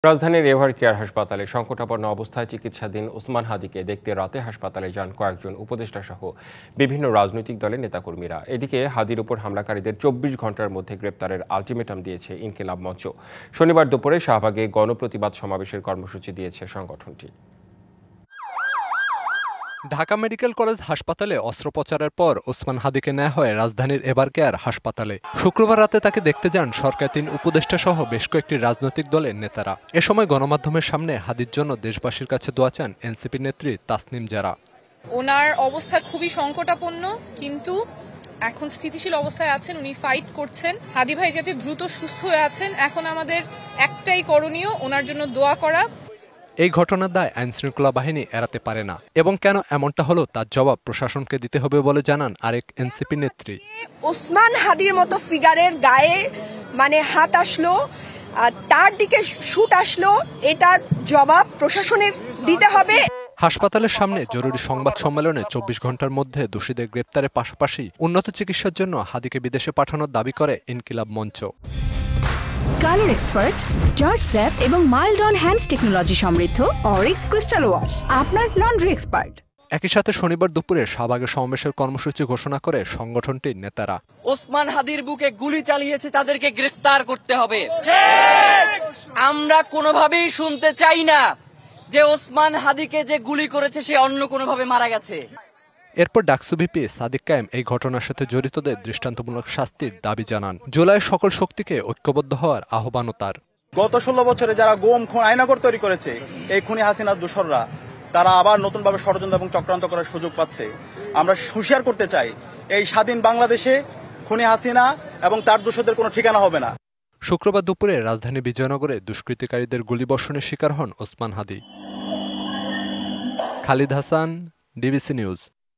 রাজধানীর ever care হাসপাতালে সংকটাপন্ন অবস্থায় চিকিৎসাধীন ওসমান হাদিকে দেখতে রাতে হাসপাতালে যান কয়েকজন উপদেষ্টা সহ বিভিন্ন রাজনৈতিক দলের নেতাকর্মীরা। এদিকে হাদির উপর হামলাকারীদের ২৪ ঘন্টার মধ্যে গ্রেপ্তারের আলটিমেটাম দিয়েছে ইনকিলাব মঞ্চ। শনিবার দুপুরে শাহবাগে গণপ্রতিবাদ সমাবেশের কর্মসূচি দিয়েছে সংগঠনটি। ঢাকা মেডিকেল কলেজ হাসপাতালে অস্ত্রোপচারের পর ওসমান হাদিকে নেওয়া হয় রাজধানীর এভার কেয়ার হাসপাতালে। শুক্রবার রাতে তাকে দেখতে যান সরকার ৩ উপদেষ্টা সহ বেশ কয়েকটি রাজনৈতিক দলের নেতারা। এ সময় গণমাধ্যমের সামনে হাদির জন্য দেশবাসীর কাছে দোয়া চান এনসিপি নেত্রী তাসনিম জারা। ওনার অবস্থা খুবই সংকটাপন্ন, কিন্তু এখন স্থিতিশীল অবস্থায় আছেন, উনি ফাইট করছেন। হাদি ভাই যাতে দ্রুত সুস্থ হয়ে আছেন, এখন আমাদের একটাই করণীয়, ওনার জন্য দোয়া করা। এই ঘটনার দায় আইনশৃঙ্খলা বাহিনী এড়াতে পারে না এবং কেন এমনটা হলো তার জবাব প্রশাসনকে দিতে হবে বলে জানান আরেক এনসিপি নেত্রী। ওসমান হাদির মতো ফিগারের গায়ে হাত আসলো, তার দিকে শুট আসলো, এটার জবাব প্রশাসনের দিতে হবে। হাসপাতালের সামনে জরুরি সংবাদ সম্মেলনে ২৪ ঘন্টার মধ্যে দোষীদের গ্রেপ্তারের পাশাপাশি উন্নত চিকিৎসার জন্য হাদিকে বিদেশে পাঠানোর দাবি করে ইনকিলাব মঞ্চ। কালার এক্সপার্ট, জর্জ স্যাপ এবং মাইল্ড অন হ্যান্ডস টেকনোলজি সমৃদ্ধ অরিক্স ক্রিস্টাল ওয়াশ আপনার লন্ড্রি এক্সপার্ট। একই সাথে শনিবার দুপুরে শাহবাগে সমাবেশের কর্মসূচি ঘোষণা করে সংগঠনটির নেতারা। ওসমান হাদির বুকে গুলি চালিয়েছে, তাদেরকে গ্রেফতার করতে হবে। আমরা কোনোভাবেই শুনতে চাই না যে ওসমান হাদিকে যে গুলি করেছে সে অন্য কোনোভাবে মারা গেছে। এরপর ডাকসু ভিপি সাদিক কায়েম এই ঘটনার সাথে জড়িতদের দৃষ্টান্তমূলক শাস্তির দাবি জানান। জুলাই সকল শক্তিকে ঐক্যবদ্ধ হওয়ার আহ্বানও তার। গত ১৬ বছরে যারা গুম খুন আয়নাগর তৈরি করেছে, এই খুনি হাসিনার দোসররা তারা আবার নতুনভাবে ষড়যন্ত্র এবং চক্রান্ত করার সুযোগ পাচ্ছে। আমরা হুঁশিয়ার করতে চাই, এই স্বাধীন বাংলাদেশে খুনি হাসিনা এবং তার দোষরদের কোনো ঠিকানা হবে না। শুক্রবার দুপুরে রাজধানী বিজয়নগরে দুষ্কৃতিকারীদের গুলিবর্ষণের শিকার হন ওসমান হাদি। Khalid Hasan, DBC news.